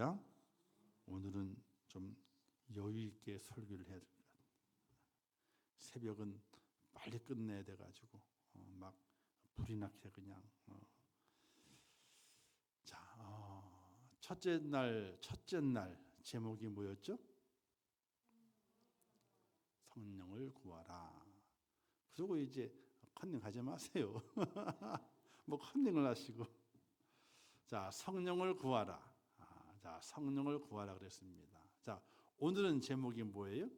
할렐루야. 오늘은 좀 여유 있게 설교를 해야 될 것 같아요. 새벽은 빨리 끝내야 돼가지고 막 불이 나게 그냥. 첫째 날 제목이 뭐였죠? 성령을 구하라. 그리고 이제 컨닝하지 마세요. 뭐 컨닝을 하시고. 자, 성령을 구하라. 자, 성령을 구하라 그랬습니다. 자, 오늘은 제목이 뭐예요?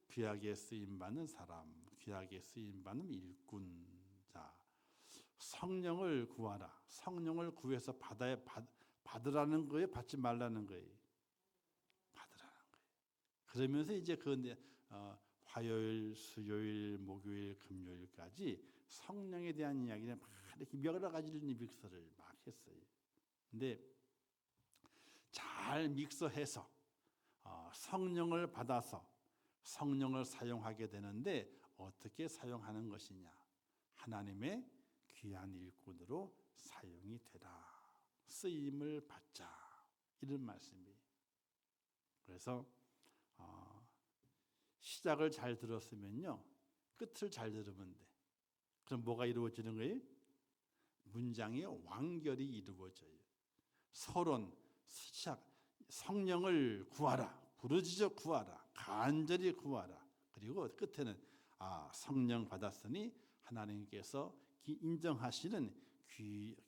귀하게 쓰임 받는 사람, 귀하게 쓰임 받는 일꾼. 자, 성령을 구하라. 성령을 구해서 받으라는 거예요, 받지 말라는 거예요? 받으라는 거예요. 그러면서 이제 화요일, 수요일, 목요일, 금요일까지 성령에 대한 이야기를 막 이렇게 여러 가지를 믹서를 막 했어요. 근데 잘 믹서해서 성령을 받아서 성령을 사용하게 되는데 어떻게 사용하는 것이냐? 하나님의 귀한 일꾼으로 사용이 되라. 쓰임을 받자. 이런 말씀이에요. 그래서 시작을 잘 들었으면요, 끝을 잘 들으면 돼. 그럼 뭐가 이루어지는 거예요? 문장의 완결이 이루어져요. 서론, 시작, 성령을 구하라, 부르짖어 구하라, 간절히 구하라. 그리고 끝에는 성령 받았으니 하나님께서 인정하시는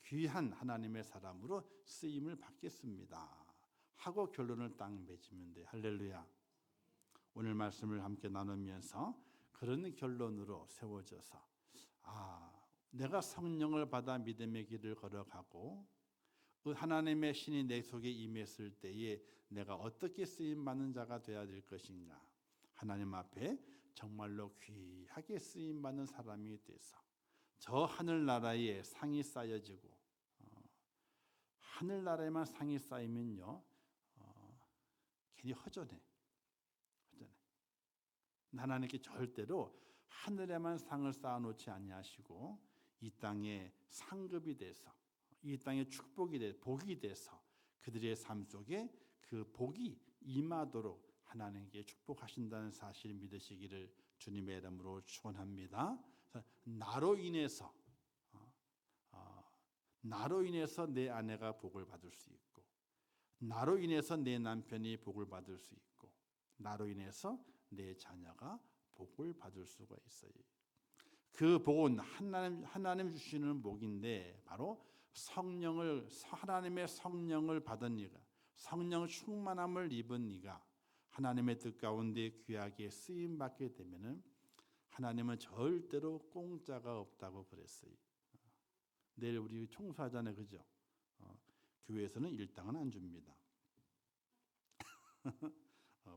귀한 하나님의 사람으로 쓰임을 받겠습니다 하고 결론을 딱 맺으면 돼. 할렐루야. 오늘 말씀을 함께 나누면서 그런 결론으로 세워져서 내가 성령을 받아 믿음의 길을 걸어가고 하나님의 신이 내 속에 임했을 때에 내가 어떻게 쓰임받는 자가 되어야 될 것인가. 하나님 앞에 정말로 귀하게 쓰임받는 사람이 돼서 저 하늘나라에 상이 쌓여지고, 하늘나라에만 상이 쌓이면요, 괜히 허전해. 하나님께 절대로 하늘에만 상을 쌓아놓지 아니하시고 이 땅에 상급이 돼서, 이 땅에 축복이 돼, 복이 돼서 그들의 삶 속에 그 복이 임하도록 하나님께 축복하신다는 사실을 믿으시기를 주님의 이름으로 축원합니다. 나로 인해서 내 아내가 복을 받을 수 있고, 나로 인해서 내 남편이 복을 받을 수 있고, 나로 인해서 내 자녀가 복을 받을 수가 있어요. 그 복은 하나님 주시는 복인데 바로 하나님의 성령을 받은 이가, 성령 충만함을 입은 이가 하나님의 뜻 가운데 귀하게 쓰임 받게 되면은 하나님은 절대로 공짜가 없다고 그랬어요. 내일 우리 청소하잖아요, 그죠? 교회에서는 일당은 안 줍니다.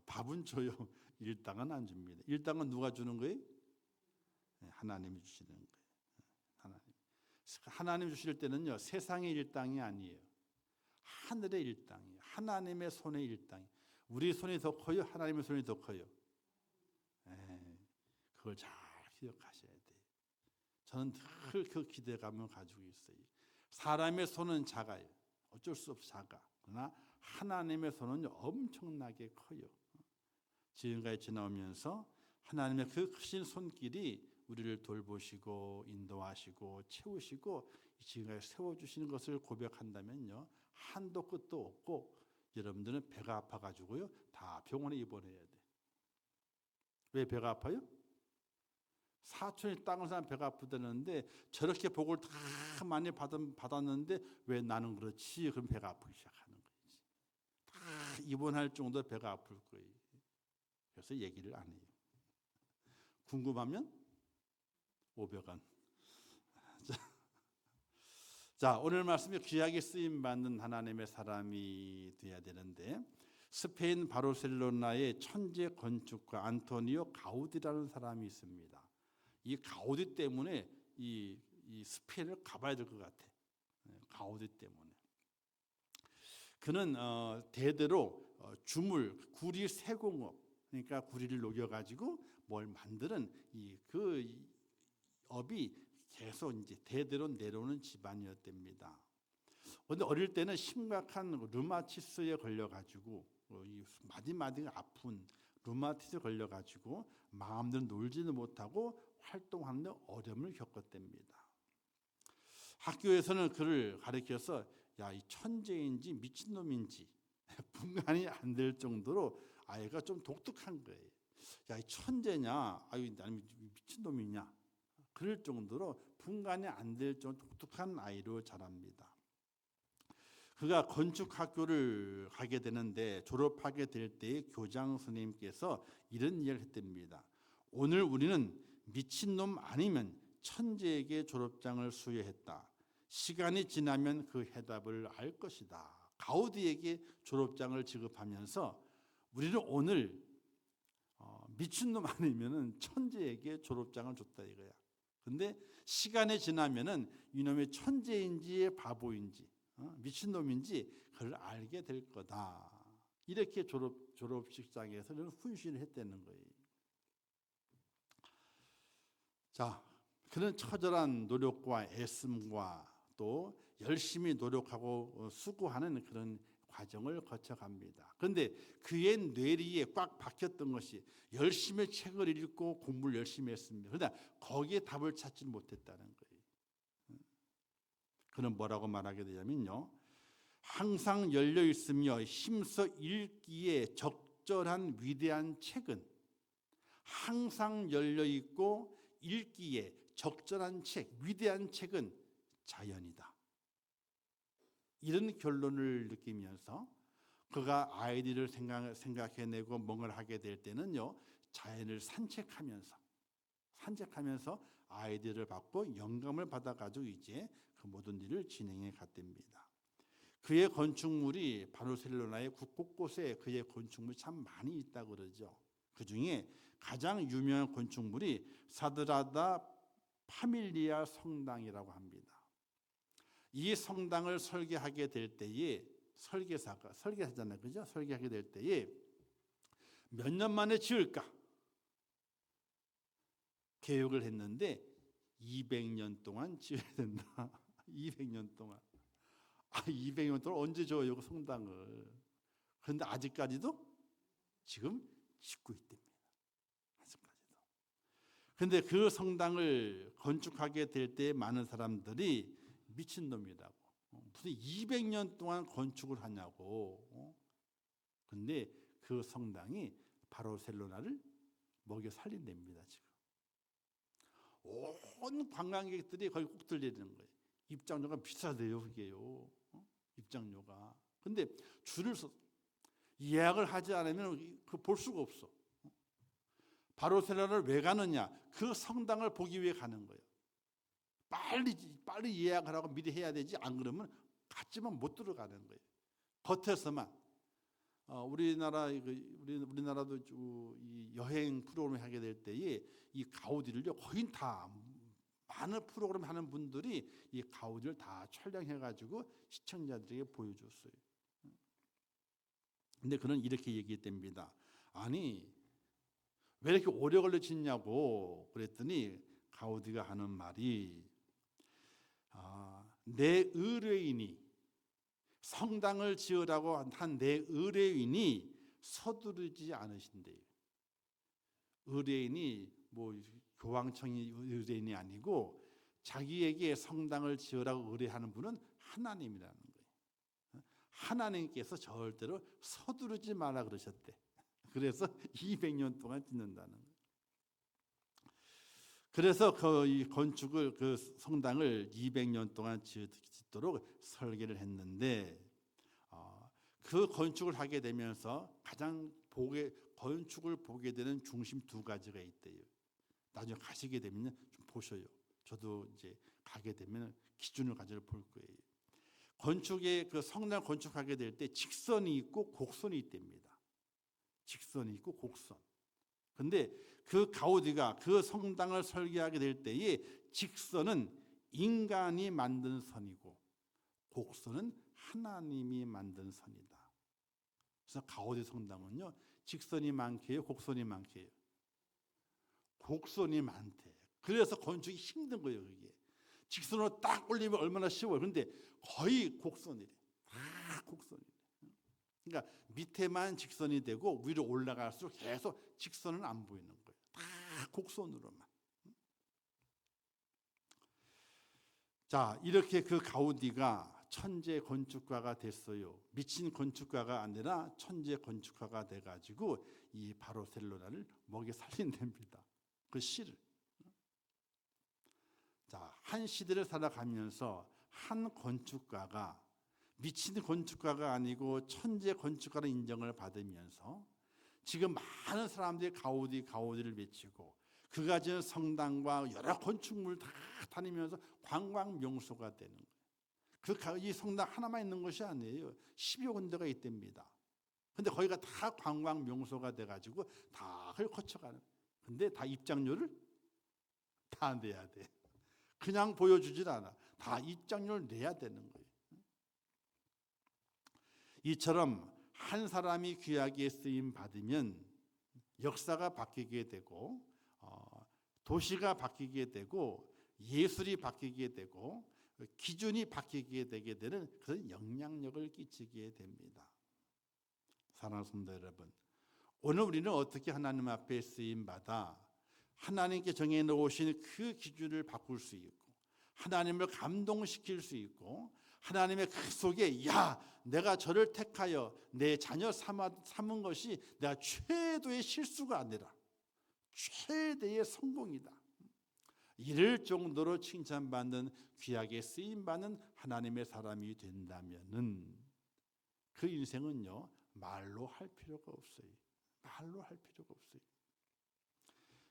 밥은 줘요. 일당은 안 줍니다. 일당은 누가 주는 거예요? 하나님이 주시는 거예요. 하나님 주실 때는요, 세상의 일당이 아니에요. 하늘의 일당이에요. 하나님의 손의 일당이. 우리 손이 더 커요? 하나님의 손이 더 커요? 그걸 잘 기억하셔야 돼요. 저는 늘 그 기대감을 가지고 있어요. 사람의 손은 작아요. 어쩔 수 없이 작아. 그러나 하나님의 손은 엄청나게 커요. 지금까지 지나오면서 하나님의 그 크신 손길이 우리를 돌보시고 인도하시고 채우시고 지금까지 세워주시는 것을 고백한다면요, 한도 끝도 없고 여러분들은 배가 아파가지고요 다 병원에 입원해야 돼. 왜 배가 아파요? 사촌이 땅을 사람 배가 아프다는데 저렇게 복을 다 많이 받았는데 왜 나는 그렇지? 그럼 배가 아프기 시작하는 거지. 다 입원할 정도로 배가 아플 거예요. 그래서 얘기를 안 해요. 궁금하면 500원. 자, 오늘 말씀이 귀하게 쓰임 받는 하나님의 사람이 되어야 되는데, 스페인 바르셀로나의 천재 건축가 안토니오 가우디라는 사람이 있습니다. 이 가우디 때문에 이 스페인을 가봐야 될 것 같아. 가우디 때문에. 그는 대대로 주물, 구리 세공업, 그러니까 구리를 녹여가지고 뭘 만드는 그 업이 계속 이제 대대로 내려오는 집안이었답니다. 그런데 어릴 때는 심각한 류마티스에 걸려가지고 이 마디마디가 아픈 류마티스에 걸려가지고 마음대로 놀지도 못하고 활동하는 데 어려움을 겪었답니다. 학교에서는 그를 가르쳐서 야, 이 천재인지 미친놈인지 분간이 안 될 정도로 아이가 좀 독특한 거예요. 야, 이 천재냐, 아유, 아니면 미친놈이냐, 그럴 정도로 분간이 안 될 정도 독특한 아이로 자랍니다. 그가 건축학교를 가게 되는데 졸업하게 될 때에 교장 선생님께서 이런 이야기를 했답니다. 오늘 우리는 미친놈 아니면 천재에게 졸업장을 수여했다. 시간이 지나면 그 해답을 알 것이다. 가우디에게 졸업장을 지급하면서 우리는 오늘 미친놈 아니면 천재에게 졸업장을 줬다 이거야. 근데 시간이 지나면은 이놈의 천재인지 바보인지 미친놈인지 그걸 알게 될 거다. 이렇게 졸업식장에서 훈시를 했다는 거예요. 자, 그런 처절한 노력과 애씀과 또 열심히 노력하고 수고하는 그런 과정을 거쳐갑니다. 그런데 그의 뇌리에 꽉 박혔던 것이 열심히 책을 읽고 공부를 열심히 했습니다. 그러나 거기에 답을 찾지 못했다는 거예요. 그는 뭐라고 말하게 되냐면요. 항상 열려 있으며 힘써 읽기에 적절한 위대한 책은 항상 열려 있고 읽기에 적절한 책, 위대한 책은 자연이다. 이런 결론을 느끼면서 그가 아이디를 생각해내고 뭔가를 하게 될 때는요, 자연을 산책하면서 아이디를 받고 영감을 받아가지고 이제 그 모든 일을 진행해 갔답니다. 그의 건축물이 바르셀로나의 곳곳에 그의 건축물이 참 많이 있다고 그러죠. 그 중에 가장 유명한 건축물이 사그라다 파밀리아 성당이라고 합니다. 이 성당을 설계하게 될 때에 설계하잖아요, 그죠? 설계하게 될 때에 몇 년 만에 지을까 계획을 했는데 200년 동안 지어야 된다. 200년 동안. 200년 동안 언제 지어요, 그 성당을? 그런데 아직까지도 지금 짓고 있답니다. 아직까지도. 그런데 그 성당을 건축하게 될 때 많은 사람들이 미친놈이라고. 무슨 200년 동안 건축을 하냐고. 근데 그 성당이 바르셀로나를 먹여 살린답니다, 지금. 온 관광객들이 거기 꼭 들리는 거예요. 입장료가 비싸대요, 그게요. 입장료가. 근데 줄을 서 예약을 하지 않으면 그 볼 수가 없어. 바르셀로나를 왜 가느냐? 그 성당을 보기 위해 가는 거예요. 빨리 예약을 하고 미리 해야 되지. 안 그러면 갔지만 못 들어가는 거예요. 겉에서만. 우리나라도 이 여행 프로그램을 하게 될 때에 이 가우디를요, 거의 다 많은 프로그램 하는 분들이 이 가우디를 다 촬영해가지고 시청자들에게 보여줬어요. 근데 그는 이렇게 얘기했답니다. 아니, 왜 이렇게 오래 걸려지냐고 그랬더니 가우디가 하는 말이 내 의뢰인이 성당을 지으라고 한 내 의뢰인이 서두르지 않으신대요. 의뢰인이 뭐 교황청이 의뢰인이 아니고 자기에게 성당을 지으라고 의뢰하는 분은 하나님이라는 거예요. 하나님께서 절대로 서두르지 마라 그러셨대. 그래서 200년 동안 짓는다는 거예요. 그래서 그 건축을 그 성당을 200년 동안 짓도록 설계를 했는데 그 건축을 하게 되면서 가장 건축을 보게 되는 중심 두 가지가 있대요. 나중에 가시게 되면 좀 보셔요. 저도 이제 가게 되면 기준을 가지고 볼 거예요. 건축의 그 성당 건축하게 될 때 직선이 있고 곡선이 있답니다. 직선이 있고 곡선. 근데 그 가우디가 그 성당을 설계하게 될 때에 직선은 인간이 만든 선이고 곡선은 하나님이 만든 선이다. 그래서 가우디 성당은요, 직선이 많게요, 곡선이 많게요. 곡선이 많대. 그래서 건축이 힘든 거예요, 그게. 직선으로 딱 올리면 얼마나 쉬워요. 그런데 거의 곡선이래. 다 곡선이래. 그러니까 밑에만 직선이 되고 위로 올라갈수록 계속 직선은 안 보이는 거예요. 다 곡선으로만. 자, 이렇게 그 가우디가 천재 건축가가 됐어요. 미친 건축가가 아니라 천재 건축가가 돼가지고 이 바르셀로나를 먹여 살린답니다. 그 시를. 자, 한 시대를 살아가면서 한 건축가가 미친 건축가가 아니고 천재 건축가로 인정을 받으면서 지금 많은 사람들이 가우디를 외치고 그가 지은 성당과 여러 건축물 다 다니면서 관광 명소가 되는 거예요. 이 성당 하나만 있는 것이 아니에요. 10여 군데가 있답니다. 근데 거기가 다 관광 명소가 돼가지고 다 그걸 거쳐가는. 근데 다 입장료를 다 내야 돼. 그냥 보여주질 않아. 다 입장료를 내야 되는 거예요. 이처럼 한 사람이 귀하게 쓰임 받으면 역사가 바뀌게 되고 도시가 바뀌게 되고 예술이 바뀌게 되고 기준이 바뀌게 되게 되는 그런 영향력을 끼치게 됩니다. 사랑하는 성도 여러분, 오늘 우리는 어떻게 하나님 앞에 쓰임 받아 하나님께 정해 놓으신 그 기준을 바꿀 수 있고 하나님을 감동시킬 수 있고 하나님의 그 속에 내가 저를 택하여 내 자녀 삼은 것이 내가 최대의 실수가 아니라 최대의 성공이다. 이럴 정도로 칭찬받는 귀하게 쓰임받는 하나님의 사람이 된다면은 그 인생은요 말로 할 필요가 없어요. 말로 할 필요가 없어요.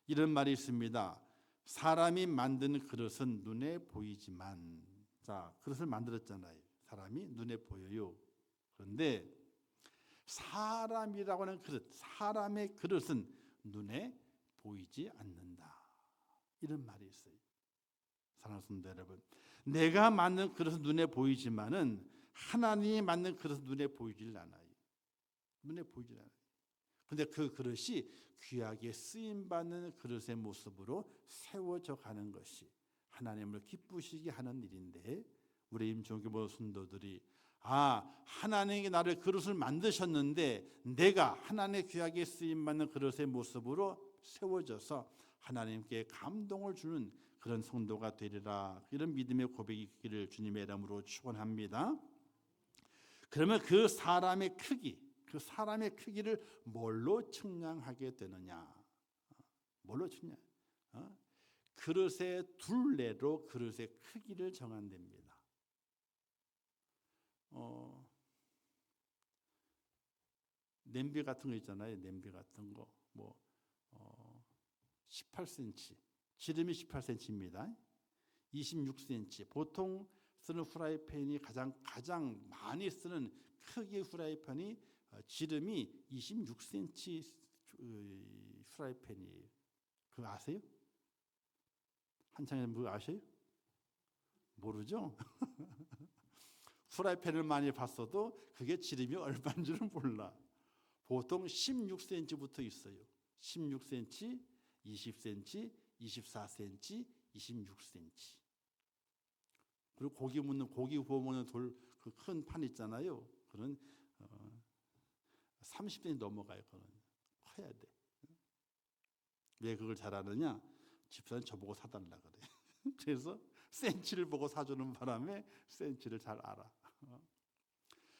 이런 말이 있습니다. 사람이 만든 그릇은 눈에 보이지만, 자, 그릇을 만들었잖아요. 사람이 눈에 보여요. 그런데 사람이라고 하는 그릇, 사람의 그릇은 눈에 보이지 않는다. 이런 말이 있어요. 사랑하는 성도 여러분, 내가 만든 그릇은 눈에 보이지만은 하나님이 만든 그릇은 눈에 보이질 않아요. 눈에 보이질 않아요. 근데 그 그릇이 귀하게 쓰임받는 그릇의 모습으로 세워져 가는 것이 하나님을 기쁘시게 하는 일인데 우리 임종교보 성도들이 하나님이 나를 그릇을 만드셨는데 내가 하나님의 귀하게 쓰임받는 그릇의 모습으로 세워져서 하나님께 감동을 주는 그런 성도가 되리라. 이런 믿음의 고백이 있기를 주님의 이름으로 축원합니다. 그러면 그 사람의 크기를 뭘로 측량하게 되느냐? 뭘로 측량? 그릇의 둘레로 그릇의 크기를 정한답니다. 냄비 같은 거 있잖아요. 냄비 같은 거 18cm, 지름이 18cm입니다. 26cm. 보통 쓰는 후라이팬이 가장 많이 쓰는 크기의 후라이팬이 지름이 26cm 후라이팬이에요. 그거 아세요? 한창에 뭐 아세요? 모르죠? 후라이팬을 많이 봤어도 그게 지름이 얼마인 줄은 몰라. 보통 16cm부터 있어요. 16cm, 20cm, 24cm, 26cm. 그리고 고기 구워 먹는 그 큰 판 있잖아요. 그런 30cm 넘어가요. 그건 커야 돼. 왜 그걸 잘 아느냐? 집사님 저보고 사달라 그래. 그래서 센치를 보고 사주는 바람에 센치를 잘 알아.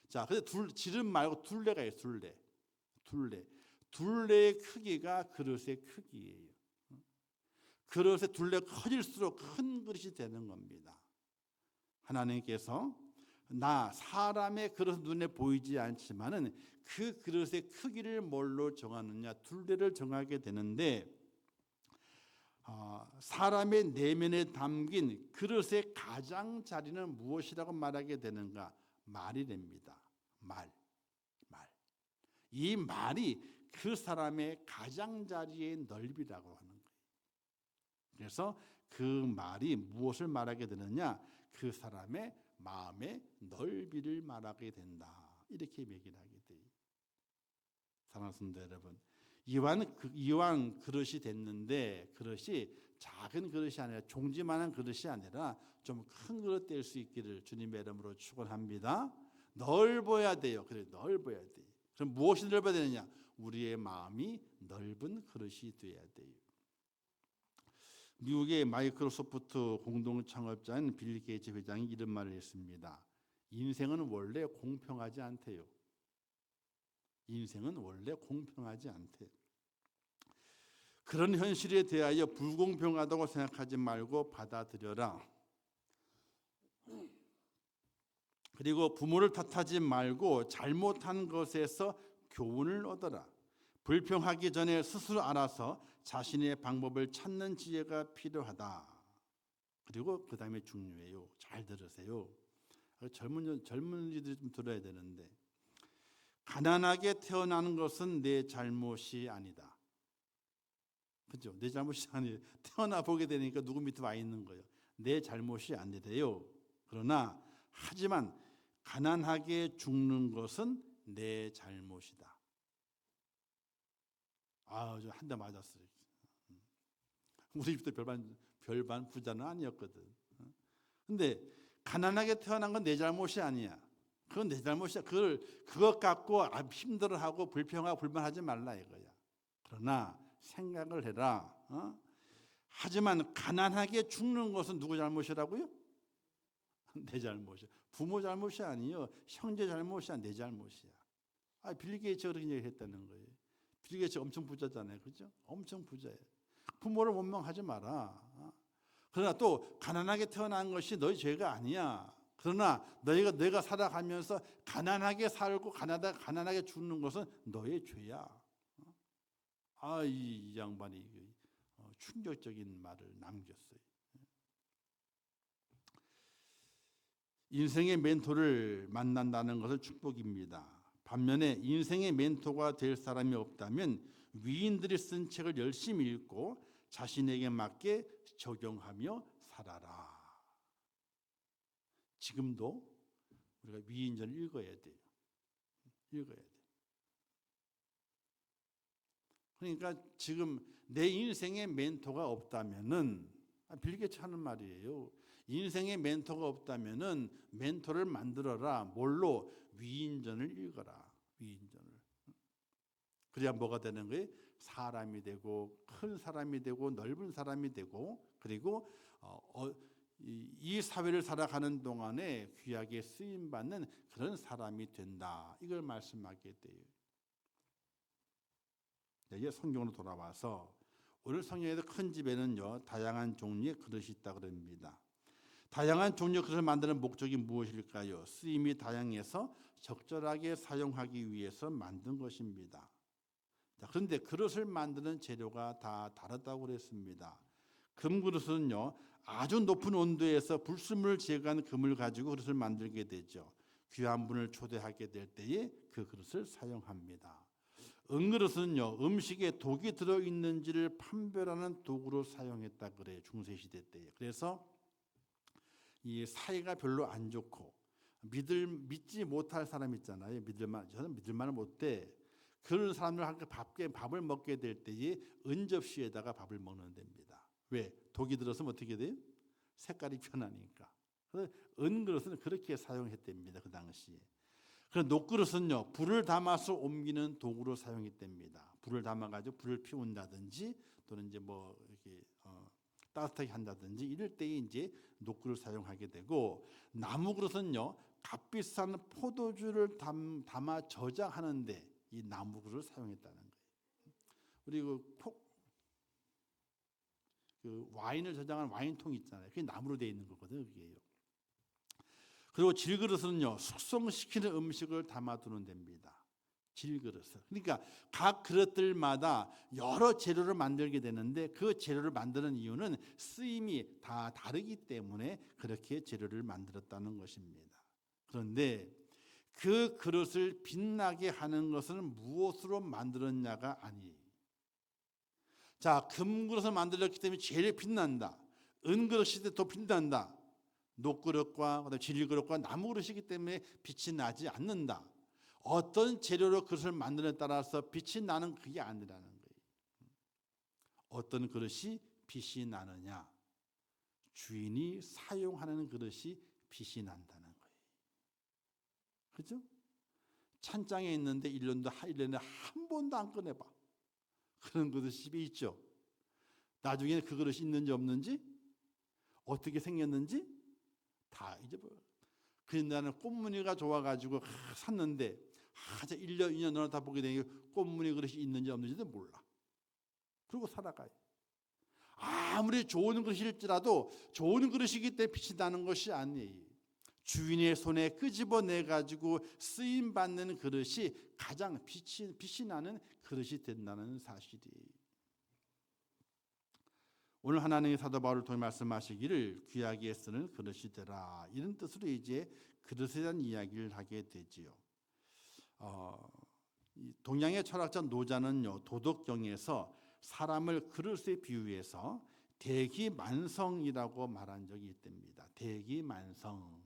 자, 근데 지름 말고 둘레가 있어요. 둘레의 크기가 그릇의 크기예요. 그릇의 둘레가 커질수록 큰 그릇이 되는 겁니다. 하나님께서 사람의 그릇 눈에 보이지 않지만은 그 그릇의 크기를 뭘로 정하느냐? 둘레를 정하게 되는데 사람의 내면에 담긴 그릇의 가장자리는 무엇이라고 말하게 되는가? 말이 됩니다. 말. 이 말이 그 사람의 가장자리의 넓이라고 하는 거예요. 그래서 그 말이 무엇을 말하게 되느냐? 그 사람의 마음의 넓이를 말하게 된다. 이렇게 얘기를 하게 돼요. 사랑하는 성도 여러분, 이왕 그릇이 됐는데 그릇이 작은 그릇이 아니라 종지만한 그릇이 아니라 좀 큰 그릇 될 수 있기를 주님의 이름으로 축원합니다. 넓어야 돼요. 그래 넓어야 돼. 그럼 무엇이 넓어야 되느냐? 우리의 마음이 넓은 그릇이 돼야 돼요. 미국의 마이크로소프트 공동 창업자인 빌 게이츠 회장이 이런 말을 했습니다. 인생은 원래 공평하지 않대요. 인생은 원래 공평하지 않대. 그런 현실에 대하여 불공평하다고 생각하지 말고 받아들여라. 그리고 부모를 탓하지 말고 잘못한 것에서 교훈을 얻어라. 불평하기 전에 스스로 알아서 자신의 방법을 찾는 지혜가 필요하다. 그리고 그 다음에 중요해요. 잘 들으세요. 젊은이들이 좀 들어야 되는데, 가난하게 태어나는 것은 내 잘못이 아니다. 그죠? 내 잘못이 아니에요. 태어나 보게 되니까 누구 밑에 와 있는 거예요. 내 잘못이 아니래요. 그러나 하지만 가난하게 죽는 것은 내 잘못이다. 저 한 대 맞았어요. 우리 집도 별반 부자는 아니었거든. 근데 가난하게 태어난 건 내 잘못이 아니야. 그건 내 잘못이야. 그것 갖고 힘들어하고 불평하고 불만하지 말라 이거야. 그러나 생각을 해라. 하지만 가난하게 죽는 것은 누구 잘못이라고요? 내 잘못이야. 부모 잘못이 아니요. 형제 잘못이야. 내 잘못이야. 빌 게이츠가 그렇게 얘기했다는 거예요. 빌 게이츠 엄청 부자잖아요. 그죠? 엄청 부자예요. 부모를 원망하지 마라. 그러나 또 가난하게 태어난 것이 너희 죄가 아니야. 그러나 내가 살아가면서 가난하게 살고 가난하게 죽는 것은 너의 죄야. 이 양반이 충격적인 말을 남겼어요. 인생의 멘토를 만난다는 것은 축복입니다. 반면에 인생의 멘토가 될 사람이 없다면 위인들이 쓴 책을 열심히 읽고 자신에게 맞게 적용하며 살아라. 지금도 우리가 위인전을 읽어야 돼요. 읽어야 돼요. 그러니까 지금 내 인생의 멘토가 없다면은, 빌 게이츠 하는 말이에요. 인생의 멘토가 없다면은 멘토를 만들어라. 뭘로? 위인전을 읽어라. 위인전을. 그래야 뭐가 되는 거예요? 사람이 되고 큰 사람이 되고 넓은 사람이 되고, 그리고 이 사회를 살아가는 동안에 귀하게 쓰임받는 그런 사람이 된다. 이걸 말씀하게 돼요. 이제 성경으로 돌아와서 오늘 성경에도 큰 집에는요 다양한 종류의 그릇이 있다 그럽니다. 다양한 종류의 그릇을 만드는 목적이 무엇일까요? 쓰임이 다양해서 적절하게 사용하기 위해서 만든 것입니다. 그런데 그릇을 만드는 재료가 다 다르다고 그랬습니다. 금그릇은요 아주 높은 온도에서 불순물을 제거한 금을 가지고 그릇을 만들게 되죠. 귀한 분을 초대하게 될 때에 그 그릇을 사용합니다. 은그릇은요 음식에 독이 들어있는지를 판별하는 도구로 사용했다 그래요. 중세시대 때에. 그래서 이 사이가 별로 안 좋고 믿지 못할 사람 있잖아요. 저는 믿을만을 못해. 그런 사람들 밥을 먹게 될 때에 은접시에다가 밥을 먹는 됩니다. 왜? 독이 들어서면 어떻게 돼요? 색깔이 변하니까. 그래서 은그릇은 그렇게 사용했답니다. 그 당시에. 그런 녹그릇은요 불을 담아서 옮기는 도구로 사용했답니다. 불을 담아가지고 불을 피운다든지 또는 이제 뭐 이렇게 따뜻하게 한다든지 이럴 때에 이제 녹그릇을 사용하게 되고, 나무 그릇은요 값비싼 포도주를 담아 저장하는데 이 나무 그릇을 사용했다는 거예요. 우리 그 와인을 저장하는 와인통 있잖아요. 그게 나무로 되어 있는 거거든요. 그게요. 그리고 질그릇은요 숙성시키는 음식을 담아두는 데입니다. 질그릇을. 그러니까 각 그릇들마다 여러 재료를 만들게 되는데 그 재료를 만드는 이유는 쓰임이 다 다르기 때문에 그렇게 재료를 만들었다는 것입니다. 그런데 그 그릇을 빛나게 하는 것은 무엇으로 만들었냐가 아니에요. 자, 금그릇을 만들었기 때문에 제일 빛난다. 은그릇이 더 빛난다. 녹그릇과 질그릇과 나무그릇이기 때문에 빛이 나지 않는다. 어떤 재료로 그릇을 만드느냐에 따라서 빛이 나는 그게 아니라는 거예요. 어떤 그릇이 빛이 나느냐? 주인이 사용하는 그릇이 빛이 난다는 거예요. 그죠? 찬장에 있는데 1년에 한 번도 안 꺼내봐. 그런 그릇이 있죠. 나중에 그 그릇이 있는지 없는지, 어떻게 생겼는지 다 잊어버려. 그래서 나는 꽃무늬가 좋아가지고 샀는데 1년, 2년 넘어다 보게 되니 꽃무늬 그릇이 있는지 없는지도 몰라. 그리고 살아가요. 아무리 좋은 그릇일지라도 좋은 그릇이기 때문에 빛이 나는 것이 아니에요. 주인의 손에 끄집어내가지고 쓰임받는 그릇이 가장 빛이 나는 그릇이 된다는 사실이에요. 오늘 하나님의 사도 바울을 통해 말씀하시기를 귀하게 쓰는 그릇이 되라, 이런 뜻으로 이제 그릇에 대한 이야기를 하게 되지요. 동양의 철학자 노자는요, 도덕경에서 사람을 그릇에 비유해서 대기만성이라고 말한 적이 있답니다. 대기만성.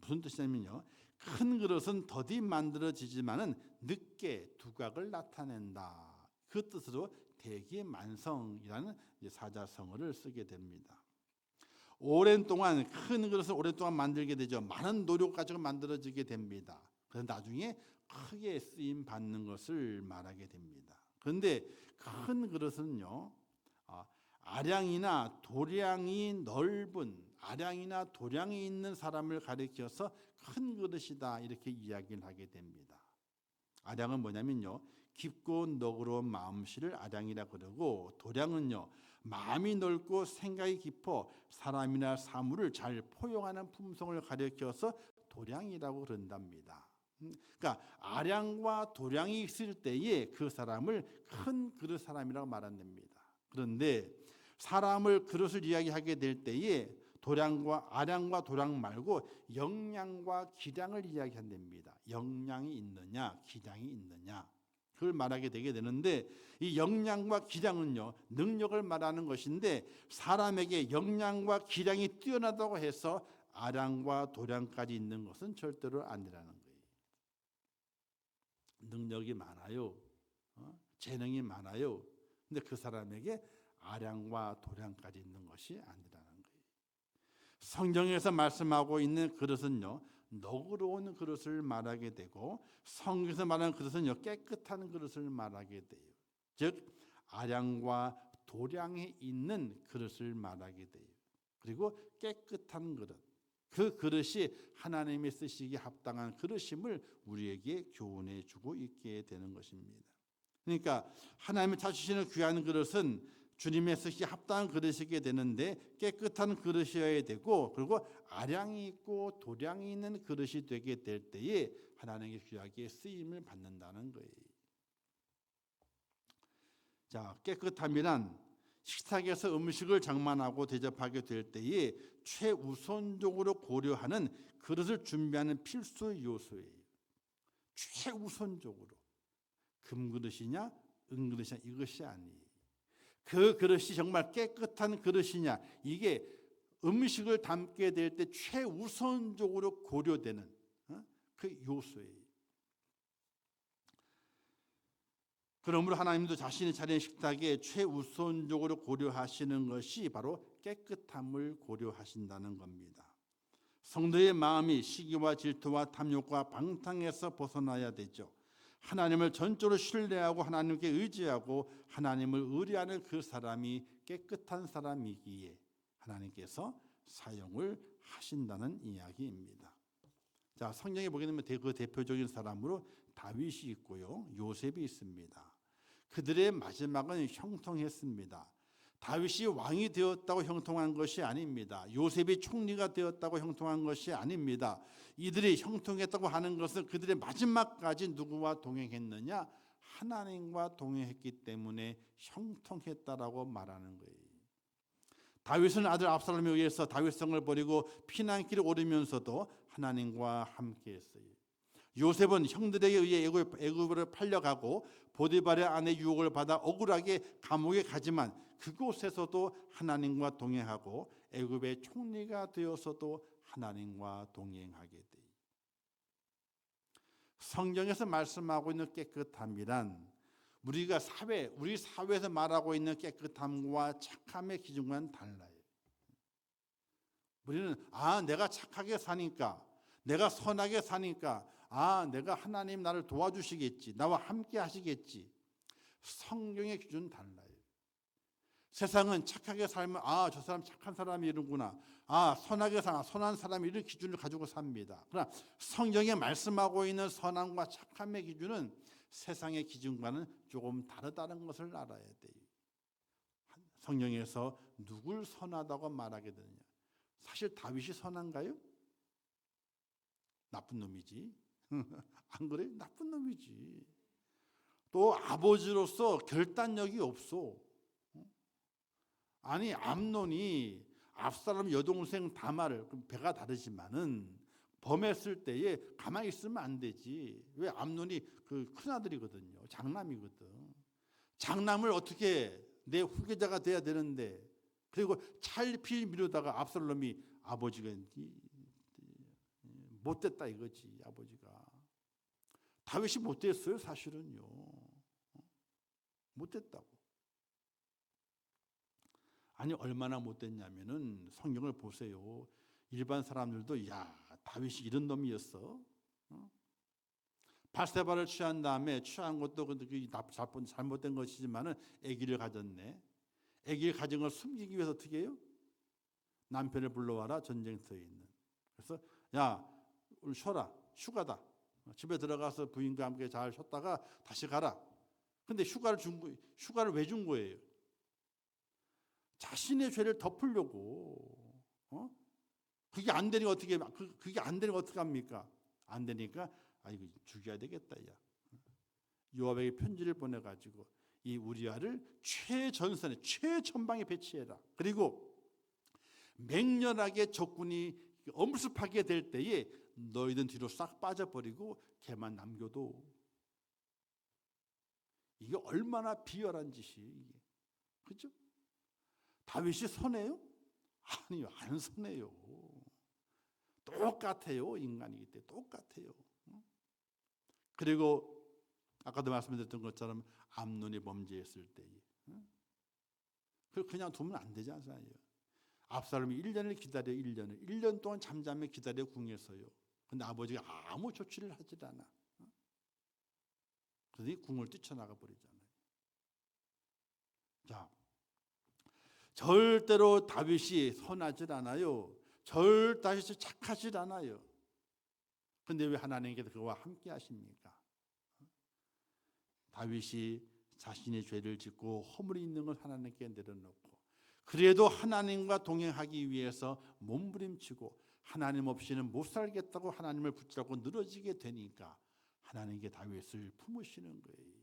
무슨 뜻이냐면요, 큰 그릇은 더디 만들어지지만은 늦게 두각을 나타낸다. 그 뜻으로 대기만성이라는 사자성어를 쓰게 됩니다. 오랜 동안 큰 그릇을 오랜 동안 만들게 되죠. 많은 노력 가지고 만들어지게 됩니다. 그래서 나중에 크게 쓰임 받는 것을 말하게 됩니다. 그런데 큰 그릇은요, 아량이나 도량이 넓은, 아량이나 도량이 있는 사람을 가리켜서 큰 그릇이다, 이렇게 이야기를 하게 됩니다. 아량은 뭐냐면요, 깊고 너그러운 마음씨를 아량이라 그러고, 도량은요, 마음이 넓고 생각이 깊어 사람이나 사물을 잘 포용하는 품성을 가리켜서 도량이라고 그런답니다. 그러니까 아량과 도량이 있을 때에 그 사람을 큰 그릇 사람이라고 말한답니다. 그런데 사람을 그릇을 이야기하게 될 때에 아량과 도량 말고 역량과 기량을 이야기한답니다. 역량이 있느냐, 기량이 있느냐, 그걸 말하게 되게 되는데, 이 역량과 기량은요, 능력을 말하는 것인데, 사람에게 역량과 기량이 뛰어나다고 해서 아량과 도량까지 있는 것은 절대로 아니라는 거예요. 능력이 많아요, 재능이 많아요. 근데 그 사람에게 아량과 도량까지 있는 것이 아니라는 거예요. 성경에서 말씀하고 있는 그릇은요, 너그러운 그릇을 말하게 되고, 성경에서 말하는 그릇은요, 깨끗한 그릇을 말하게 돼요. 즉 아량과 도량이 있는 그릇을 말하게 돼요. 그리고 깨끗한 그릇, 그 그릇이 하나님이 쓰시기에 합당한 그릇임을 우리에게 교훈해 주고 있게 되는 것입니다. 그러니까 하나님이 찾으시는 귀한 그릇은 주님의 쓰시기에 합당한 그릇이게 되는데, 깨끗한 그릇이어야 되고, 그리고 아량이 있고 도량이 있는 그릇이 되게 될 때에 하나님의 귀하게 쓰임을 받는다는 거예요. 자, 깨끗함이란 식탁에서 음식을 장만하고 대접하게 될 때에 최우선적으로 고려하는 그릇을 준비하는 필수 요소예요. 최우선적으로. 금그릇이냐 은그릇이냐 이것이 아니에요. 그 그릇이 정말 깨끗한 그릇이냐, 이게 음식을 담게 될 때 최우선적으로 고려되는 그 요소예요. 그러므로 하나님도 자신이 차린 식탁에 최우선적으로 고려하시는 것이 바로 깨끗함을 고려하신다는 겁니다. 성도의 마음이 시기와 질투와 탐욕과 방탕에서 벗어나야 되죠. 하나님을 전적으로 신뢰하고 하나님께 의지하고 하나님을 의뢰하는 그 사람이 깨끗한 사람이기에 하나님께서 사용을 하신다는 이야기입니다. 자, 성경에 보게 되면 그 대표적인 사람으로 다윗이 있고요, 요셉이 있습니다. 그들의 마지막은 형통했습니다. 다윗이 왕이 되었다고 형통한 것이 아닙니다. 요셉이 총리가 되었다고 형통한 것이 아닙니다. 이들이 형통했다고 하는 것은 그들의 마지막까지 누구와 동행했느냐? 하나님과 동행했기 때문에 형통했다라고 말하는 거예요. 다윗은 아들 압살롬에 의해서 다윗성을 버리고 피난길을 오르면서도 하나님과 함께했어요. 요셉은 형들에게 의해 애굽으로 팔려가고 보디발의 아내 유혹을 받아 억울하게 감옥에 가지만 그곳에서도 하나님과 동행하고 애굽의 총리가 되어서도 하나님과 동행하게 돼요. 성경에서 말씀하고 있는 깨끗함이란 우리 사회에서 말하고 있는 깨끗함과 착함의 기준과는 달라요. 우리는 내가 착하게 사니까, 내가 선하게 사니까, 내가 하나님 나를 도와주시겠지, 나와 함께 하시겠지. 성경의 기준은 달라요. 세상은 착하게 살면 저 사람 착한 사람이구나, 선하게 살아 선한 사람이 이런 기준을 가지고 삽니다. 그러나 성경에 말씀하고 있는 선함과 착함의 기준은 세상의 기준과는 조금 다르다는 것을 알아야 돼요. 성경에서 누굴 선하다고 말하게 되느냐? 사실 다윗이 선한가요? 나쁜 놈이지. 안 그래요? 나쁜 놈이지. 또 아버지로서 결단력이 없어. 아니, 암논이 압살롬 여동생 다말을, 배가 다르지만은 범했을 때에 가만히 있으면 안 되지. 왜? 암논이 그 큰아들이거든요. 장남이거든. 장남을 어떻게, 내 후계자가 돼야 되는데, 그리고 찰필 미루다가 압살롬이 아버지가 못됐다 이거지. 아버지가 다윗이 못됐어요. 사실은요, 못됐다고. 아니, 얼마나 못됐냐면은 성경을 보세요. 일반 사람들도 다윗이 이런 놈이었어. 바세바를 취한 다음에, 취한 것도 잘못된 것이지만은 아기를 가졌네. 아기를 가진 걸 숨기기 위해서 어떻게 해요? 남편을 불러와라, 전쟁터에 있는. 그래서 오늘 쉬어라, 휴가다. 집에 들어가서 부인과 함께 잘 쉬었다가 다시 가라. 근데 휴가를 왜 준 거예요? 자신의 죄를 덮으려고. 그게 안 되니까 그게 안 되니까 어떻게 합니까? 안 되니까 이거 죽여야 되겠다. 요압에게 편지를 보내가지고 이 우리아를 최전선에, 최전방에 배치해라. 그리고 맹렬하게 적군이 엄습하게 될 때에 너희들 뒤로 싹 빠져버리고 걔만 남겨둬. 이게 얼마나 비열한 짓이. 그렇죠? 다윗이 선해요? 아니요, 안 선해요. 똑같아요. 인간이기 때문에 똑같아요. 그리고 아까도 말씀드렸던 것처럼 암논이 범죄했을 때에 그냥 두면 안 되지 않아요. 압살롬이 1년을 기다려. 1년 동안 잠잠히 기다려 궁에서요. 근데 아버지가 아무 조치를 하질 않아. 그래서 이 궁을 뛰쳐나가 버리잖아요. 자, 절대로 다윗이 선하질 않아요. 다윗이 착하질 않아요. 근데 왜 하나님께서 그와 함께 하십니까? 다윗이 자신의 죄를 짓고 허물이 있는 걸 하나님께 내려놓고, 그래도 하나님과 동행하기 위해서 몸부림치고 하나님 없이는 못 살겠다고 하나님을 붙잡고 늘어지게 되니까 하나님께 다윗을 품으시는 거예요.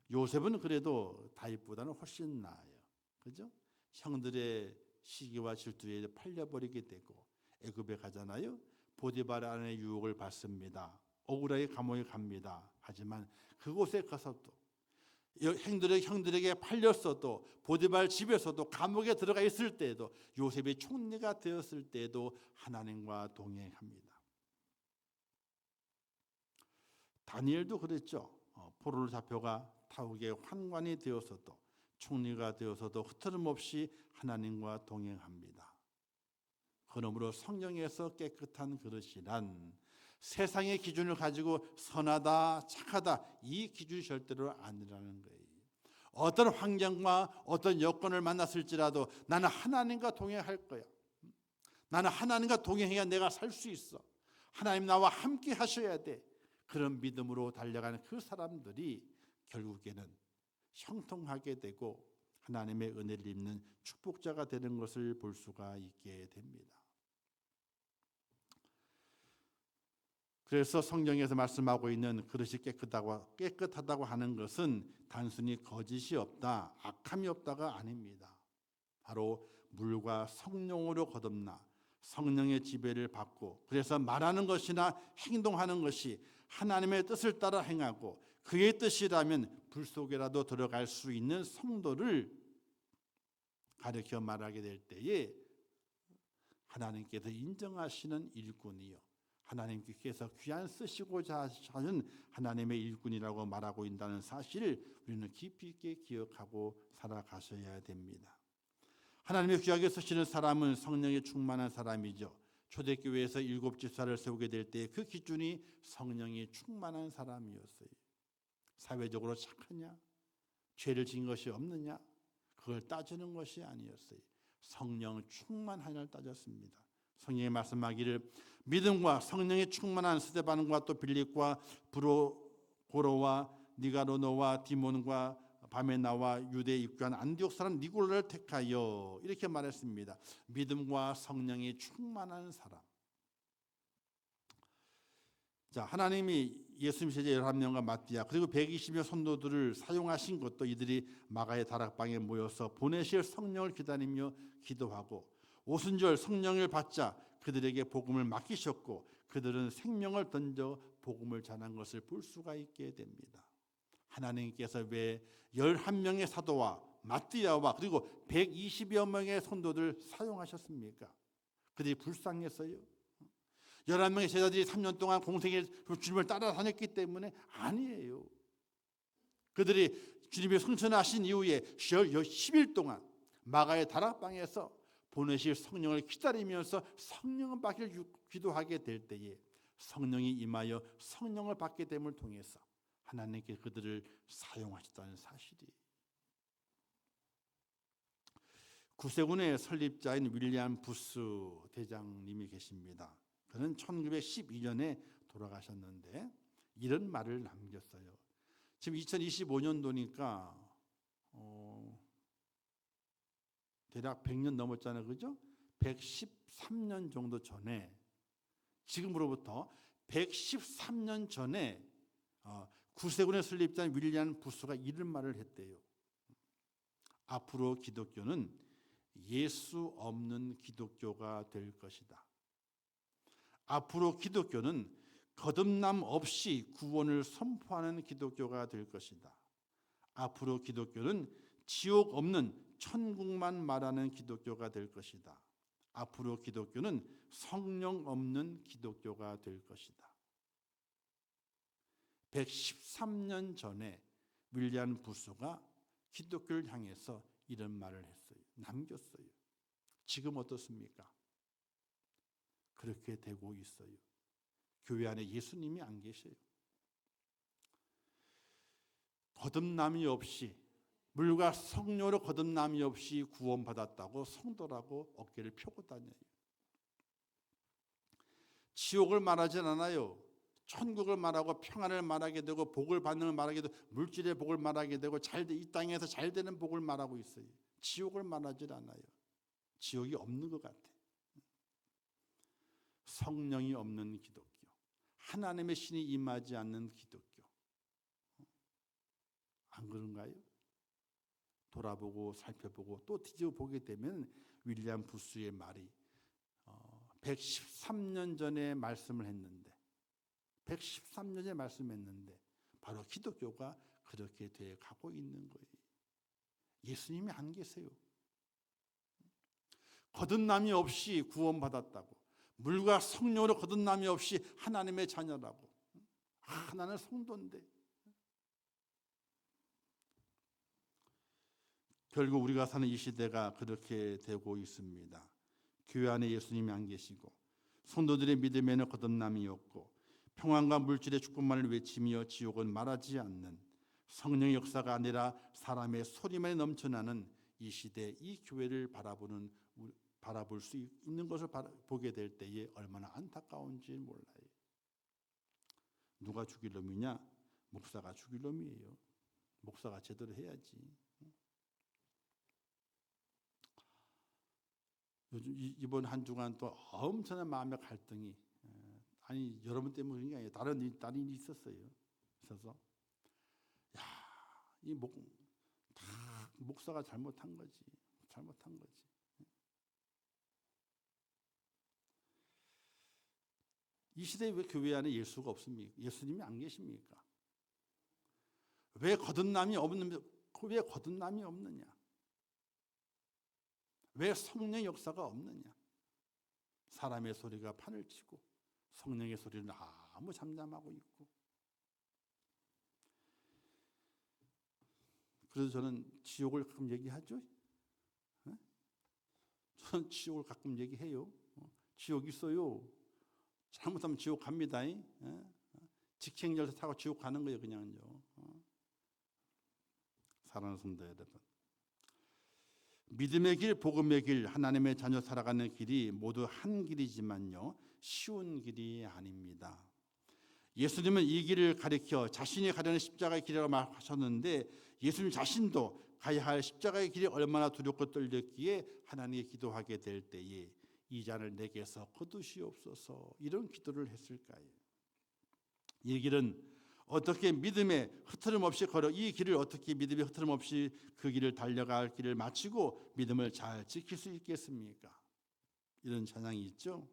요셉은 그래도 다윗보다는 훨씬 나아요. 그죠? 형들의 시기와 질투에 팔려버리게 되고 애굽에 가잖아요. 보디발 아내의 유혹을 받습니다. 억울하게 감옥에 갑니다. 하지만 그곳에 가서도 형들에게 팔렸어도, 보디발 집에서도, 감옥에 들어가 있을 때에도, 요셉이 총리가 되었을 때에도 하나님과 동행합니다. 다니엘도 그랬죠. 포로로 잡혀가 타국의 환관이 되어서도, 총리가 되어서도 흐트름 없이 하나님과 동행합니다. 그러므로 성경에서 깨끗한 그릇이란 세상의 기준을 가지고 선하다, 착하다, 이 기준이 절대로 아니라는 거예요. 어떤 환경과 어떤 여건을 만났을지라도 나는 하나님과 동행할 거야. 나는 하나님과 동행해야 내가 살 수 있어. 하나님 나와 함께 하셔야 돼. 그런 믿음으로 달려가는 그 사람들이 결국에는 형통하게 되고 하나님의 은혜를 입는 축복자가 되는 것을 볼 수가 있게 됩니다. 그래서 성경에서 말씀하고 있는 그릇이 깨끗하다고 하는 것은 단순히 거짓이 없다, 악함이 없다가 아닙니다. 바로 물과 성령으로 거듭나 성령의 지배를 받고, 그래서 말하는 것이나 행동하는 것이 하나님의 뜻을 따라 행하고 그의 뜻이라면 불 속에라도 들어갈 수 있는 성도를 가르쳐 말하게 될 때에 하나님께서 인정하시는 일꾼이요, 하나님께서 귀한 쓰시고자 하는 하나님의 일꾼이라고 말하고 있다는 사실을 우리는 깊이 있게 기억하고 살아가셔야 됩니다. 하나님의 귀하게 쓰시는 사람은 성령에 충만한 사람이죠. 초대교회에서 7 집사를 세우게 될 때 그 기준이 성령이 충만한 사람이었어요. 사회적으로 착하냐? 죄를 지은 것이 없느냐? 그걸 따지는 것이 아니었어요. 성령 충만하냐를 따졌습니다. 성령이 말씀하기를 믿음과 성령에 충만한 스데반과 또 빌립과 브로고로와 니가노노와 디몬과 바메나와 유대에 입교한 안디옥 사람 니골라를 택하여 이렇게 말했습니다. 믿음과 성령이 충만한 사람. 자, 하나님이 예수님 제자 11명과 마띠아 그리고 120여 선도들을 사용하신 것도 이들이 마가의 다락방에 모여서 보내실 성령을 기다리며 기도하고 오순절 성령을 받자 그들에게 복음을 맡기셨고 그들은 생명을 던져 복음을 전한 것을 볼 수가 있게 됩니다. 하나님께서 왜 11명의 사도와 마띠아와 그리고 120여 명의 선도들 사용하셨습니까? 그들이 불쌍했어요? 11명의 제자들이 3년 동안 공생의 주님을 따라다녔기 때문에 아니에요. 그들이 주님이 승천하신 이후에 10일 동안 마가의 다락방에서 보내실 성령을 기다리면서 성령을 받기를 기도하게 될 때에 성령이 임하여 성령을 받게 됨을 통해서 하나님께 그들을 사용하셨다는 사실이. 구세군의 설립자인 윌리엄 부스 대장님이 계십니다. 그는 1912년에 돌아가셨는데 이런 말을 남겼어요. 지금 2025년도니까 대략 100년 넘었잖아요. 그죠? 113년 정도 전에 지금으로부터 113년 전에 구세군의 설립자인 윌리엄 부스가 이런 말을 했대요. 앞으로 기독교는 예수 없는 기독교가 될 것이다. 앞으로 기독교는 거듭남 없이 구원을 선포하는 기독교가 될 것이다. 앞으로 기독교는 지옥 없는 천국만 말하는 기독교가 될 것이다. 앞으로 기독교는 성령 없는 기독교가 될 것이다. 113년 전에 윌리엄 부스가 기독교를 향해서 이런 말을 했어요. 남겼어요. 지금 어떻습니까? 그렇게 되고 있어요. 교회 안에 예수님이 안 계셔요. 거듭남이 없이 물과 성령으로 거듭남이 없이 구원받았다고 성도라고 어깨를 펴고 다녀요. 지옥을 말하진 않아요. 천국을 말하고 평안을 말하게 되고 복을 받는 걸 말하게 되고 물질의 복을 말하게 되고 이 땅에서 잘 되는 복을 말하고 있어요. 지옥을 말하질 않아요. 지옥이 없는 것 같아. 성령이 없는 기독교, 하나님의 신이 임하지 않는 기독교. 안 그런가요? 돌아보고 살펴보고 또 뒤집어 보게 되면 윌리엄 부스의 말이 113년 전에 말씀을 했는데 113년 전에 말씀했는데 바로 기독교가 그렇게 돼 가고 있는 거예요. 예수님이 안 계세요. 거듭남이 없이 구원받았다고, 물과 성령으로 거듭남이 없이 하나님의 자녀라고. 나는 성도인데. 결국 우리가 사는 이 시대가 그렇게 되고 있습니다. 교회 안에 예수님이 안 계시고 성도들의 믿음에는 거듭남이 없고 평안과 물질의 축복만을 외치며 지옥은 말하지 않는 성령의 역사가 아니라 사람의 소리만이 넘쳐나는 이 시대, 이 교회를 바라볼 수 있는 것을 보게 될 때에 얼마나 안타까운지 몰라요. 누가 죽일 놈이냐? 목사가 죽일 놈이에요. 목사가 제대로 해야지. 요즘 이번 한 주간 또 엄청난 마음의 갈등이, 아니 여러분 때문에 그런 게 아니에요. 다른 일이 있었어요. 있어서 이 목사가 잘못한 거지. 이 시대에 왜 교회 안에 예수가 없습니까? 예수님이 안 계십니까? 왜 거듭남이 없느냐? 왜 성령의 역사가 없느냐? 사람의 소리가 판을 치고 성령의 소리를 너무 잠잠하고 있고. 그래서 저는 지옥을 가끔 얘기하죠. 저는 지옥을 가끔 얘기해요. 지옥 있어요. 잘못하면 지옥 갑니다. 직행열차 타고 지옥 가는 거예요, 그냥요. 사랑하는 성도 여러분, 믿음의 길, 복음의 길, 하나님의 자녀 살아가는 길이 모두 한 길이지만요, 쉬운 길이 아닙니다. 예수님은 이 길을 가리켜 자신이 가려는 십자가의 길이라고 말하셨는데, 예수님 자신도 가야 할 십자가의 길이 얼마나 두렵고 떨렸기에 하나님께 기도하게 될 때에 이 잔을 내게서 거두시옵소서, 이런 기도를 했을까요? 이 길은 어떻게 믿음에 흐트름 없이 이 길을 어떻게 믿음에 흐트름 없이 그 길을 달려갈 길을 마치고 믿음을 잘 지킬 수 있겠습니까? 이런 찬양이 있죠.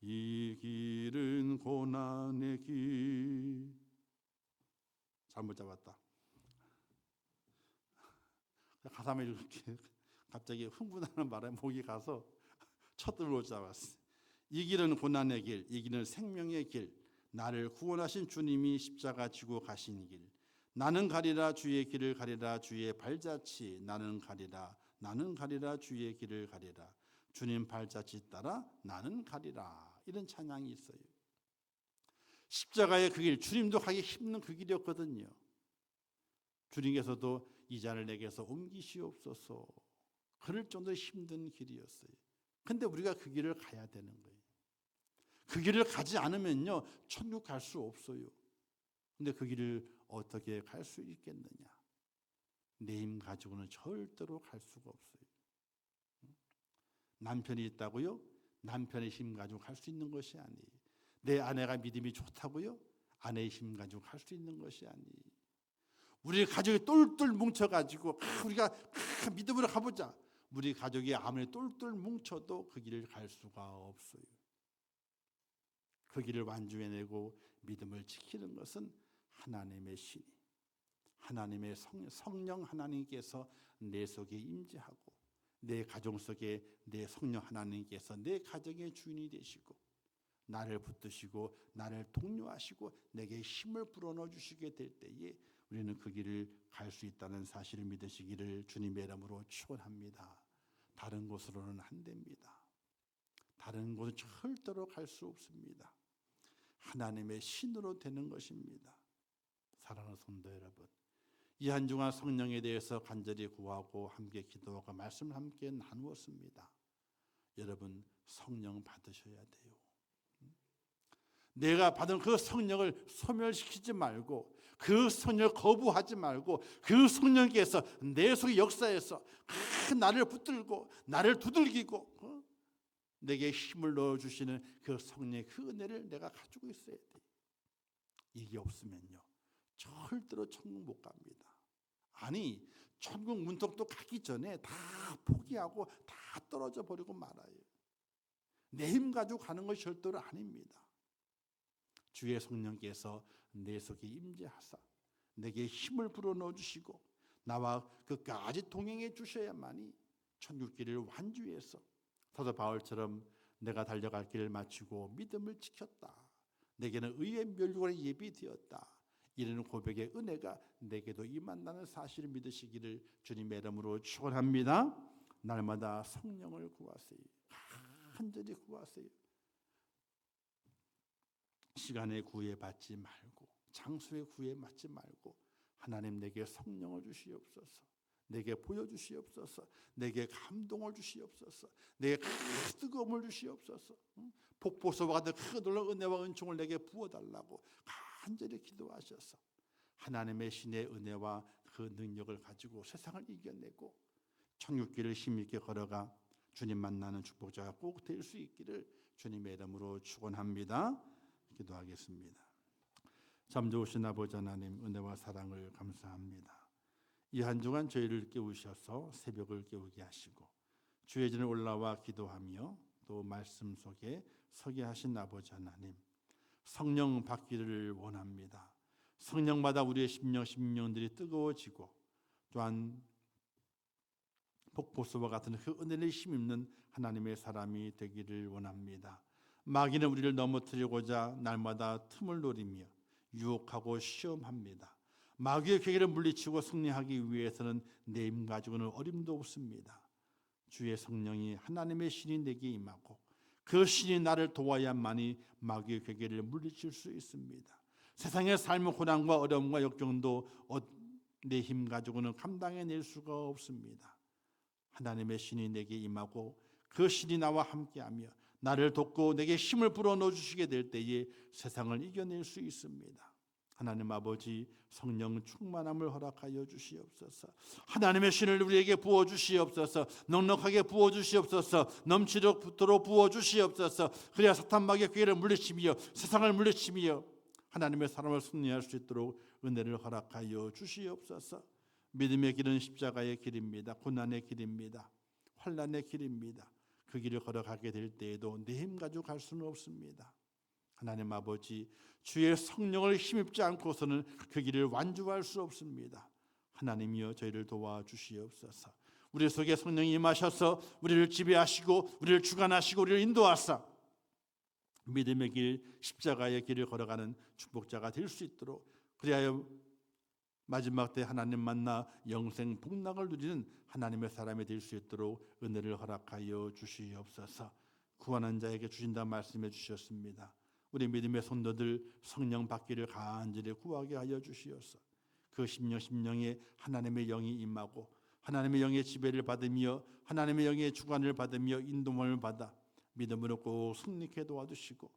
이 길은 고난의 길. 잘못 잡았다. 가사를 이렇게 갑자기 흥분하는 바람에 목이 가서 첫들로 잡았어요. 이 길은 고난의 길, 이 길은 생명의 길, 나를 구원하신 주님이 십자가 지고 가신 길. 나는 가리라 주의 길을 가리라 주의 발자취. 나는 가리라 주의 길을 가리라 주님 발자취 따라 나는 가리라. 이런 찬양이 있어요. 십자가의 그 길, 주님도 가기 힘든 그 길이었거든요. 주님께서도 이 잔을 내게서 옮기시옵소서, 그럴 정도로 힘든 길이었어요. 근데 우리가 그 길을 가야 되는 거예요. 그 길을 가지 않으면요, 천국 갈 수 없어요. 근데 그 길을 어떻게 갈 수 있겠느냐? 내 힘 가지고는 절대로 갈 수가 없어요. 남편이 있다고요? 남편의 힘 가지고 갈 수 있는 것이 아니에요. 내 아내가 믿음이 좋다고요? 아내의 힘 가지고 갈 수 있는 것이 아니에요. 우리 가족이 똘똘 뭉쳐가지고 우리가 믿음으로 가보자. 우리 가족이 아무리 똘똘 뭉쳐도 그 길을 갈 수가 없어요. 그 길을 완주해내고 믿음을 지키는 것은 하나님의 신, 하나님의 성령 하나님께서 내 속에 임재하고 내 가정 속에 내 성령 하나님께서 내 가정의 주인이 되시고 나를 붙드시고 나를 독려하시고 내게 힘을 불어넣어 주시게 될 때에 우리는 그 길을 갈 수 있다는 사실을 믿으시기를 주님의 이름으로 축원합니다. 다른 곳으로는 안 됩니다. 다른 곳은 절대로 갈 수 없습니다. 하나님의 신으로 되는 것입니다. 사랑하는 성도 여러분, 이 한 주간 성령에 대해서 간절히 구하고 함께 기도하고 말씀을 함께 나누었습니다. 여러분, 성령 받으셔야 돼요. 내가 받은 그 성령을 소멸시키지 말고, 그 성령을 거부하지 말고, 그 성령께서 내 속에 역사해서 나를 붙들고 나를 두들기고 내게 힘을 넣어주시는 그 성령의 그 은혜를 내가 가지고 있어야 돼. 이게 없으면요, 절대로 천국 못 갑니다. 아니, 천국 문턱도 가기 전에 다 포기하고 다 떨어져 버리고 말아요. 내 힘 가지고 가는 것이 절대로 아닙니다. 주의 성령께서 내 속에 임재하사 내게 힘을 불어넣어 주시고 나와 끝까지 동행해 주셔야만이 천국길을 완주해서 사도 바울처럼 내가 달려갈 길을 마치고 믿음을 지켰다, 내게는 의의 멸류관이 예비되었다, 이런 고백의 은혜가 내게도 임한다는 사실을 믿으시기를 주님의 이름으로 축원합니다. 날마다 성령을 구하세요. 간절히 구하세요. 시간에 구애받지 말고 장소에 구애받지 말고 하나님 내게 성령을 주시옵소서, 내게 보여주시옵소서, 내게 감동을 주시옵소서, 내게 뜨거움을 주시옵소서, 폭포수와 같은 큰 놀라운 은혜와 은총을 내게 부어달라고 간절히 기도하셔서 하나님의 신의 은혜와 그 능력을 가지고 세상을 이겨내고 천국길을 힘있게 걸어가 주님 만나는 축복자가 꼭 될 수 있기를 주님의 이름으로 축원합니다. 기도하겠습니다. 참 좋으신 아버지 하나님, 은혜와 사랑을 감사합니다. 이 한 주간 저희를 깨우셔서 새벽을 깨우게 하시고 주의 전에 올라와 기도하며 또 말씀 속에 서게 하신 아버지 하나님, 성령 받기를 원합니다. 성령마다 우리의 심령들이 뜨거워지고 또한 폭포수와 같은 그 은혜를 힘입는 하나님의 사람이 되기를 원합니다. 마귀는 우리를 넘어뜨리고자 날마다 틈을 노리며 유혹하고 시험합니다. 마귀의 괴계를 물리치고 승리하기 위해서는 내 힘 가지고는 어림도 없습니다. 주의 성령이 하나님의 신이 내게 임하고 그 신이 나를 도와야만이 마귀의 괴계를 물리칠 수 있습니다. 세상의 삶의 고난과 어려움과 역경도 내 힘 가지고는 감당해낼 수가 없습니다. 하나님의 신이 내게 임하고 그 신이 나와 함께하며 나를 돕고 내게 힘을 불어넣어 주시게 될 때에 세상을 이겨낼 수 있습니다. 하나님 아버지, 성령 충만함을 허락하여 주시옵소서. 하나님의 신을 우리에게 부어 주시옵소서. 넉넉하게 부어 주시옵소서. 넘치도록 부어 주시옵소서. 그래야 사탄 마귀의 괴계를 물리치며 세상을 물리치며 하나님의 사람을 승리할 수 있도록 은혜를 허락하여 주시옵소서. 믿음의 길은 십자가의 길입니다. 고난의 길입니다. 환난의 길입니다. 그 길을 걸어가게 될 때에도 내 힘 가지고 갈 수는 없습니다. 하나님 아버지, 주의 성령을 힘입지 않고서는 그 길을 완주할 수 없습니다. 하나님이여 저희를 도와주시옵소서. 우리 속에 성령이 임하셔서 우리를 지배하시고 우리를 주관하시고 우리를 인도하사 믿음의 길, 십자가의 길을 걸어가는 축복자가 될 수 있도록, 그리하여 마지막 때 하나님 만나 영생 복락을 누리는 하나님의 사람이 될 수 있도록 은혜를 허락하여 주시옵소서. 구하는 자에게 주신다 말씀해 주셨습니다. 우리 믿음의 성도들 성령 받기를 간절히 구하게 하여 주시옵소서. 그 심령에 하나님의 영이 임하고 하나님의 영의 지배를 받으며 하나님의 영의 주관을 받으며 인도함을 받아 믿음으로 꼭 승리케 도와주시고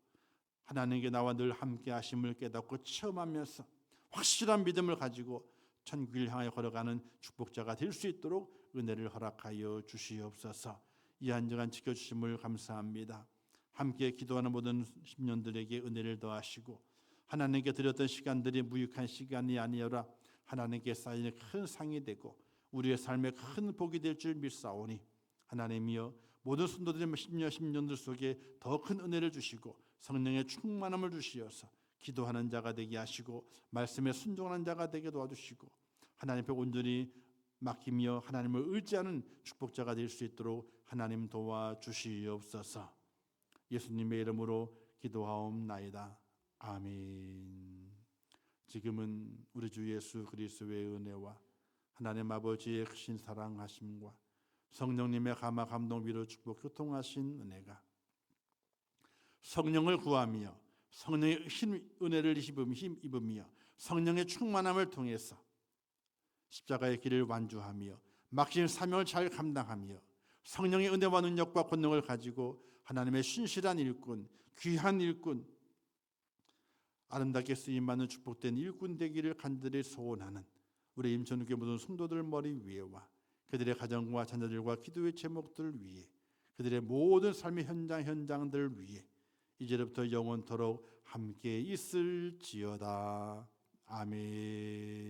하나님께 나와 늘 함께 하심을 깨닫고 체험하면서 확실한 믿음을 가지고 천국을 향해 걸어가는 축복자가 될 수 있도록 은혜를 허락하여 주시옵소서. 이 한 주간 지켜주심을 감사합니다. 함께 기도하는 모든 심령들에게 은혜를 더하시고 하나님께 드렸던 시간들이 무익한 시간이 아니어라 하나님께 쌓이는 큰 상이 되고 우리의 삶에 큰 복이 될 줄 믿사오니 하나님이여 모든 성도들의 심령들 속에 더 큰 은혜를 주시고 성령의 충만함을 주시어서 기도하는 자가 되게 하시고 말씀에 순종하는 자가 되게 도와주시고 하나님 앞에 온전히 맡기며 하나님을 의지하는 축복자가 될 수 있도록 하나님 도와주시옵소서. 예수님의 이름으로 기도하옵나이다. 아멘. 지금은 우리 주 예수 그리스도의 은혜와 하나님 아버지의 크신 사랑하심과 성령님의 감화 감동 위로 축복 교통하신 은혜가 성령을 구하며 성령의 은혜를 힘입으며 성령의 충만함을 통해서 십자가의 길을 완주하며 막신 사명을 잘 감당하며 성령의 은혜와 능력과 권능을 가지고 하나님의 신실한 일꾼, 귀한 일꾼, 아름답게 쓰임받는 축복된 일꾼 되기를 간절히 소원하는 우리 임천국의 모든 성도들 머리 위에와 그들의 가정과 자녀들과 기도의 제목들 위에 그들의 모든 삶의 현장들 위에 이제부터 영원토록 함께 있을지어다. 아멘.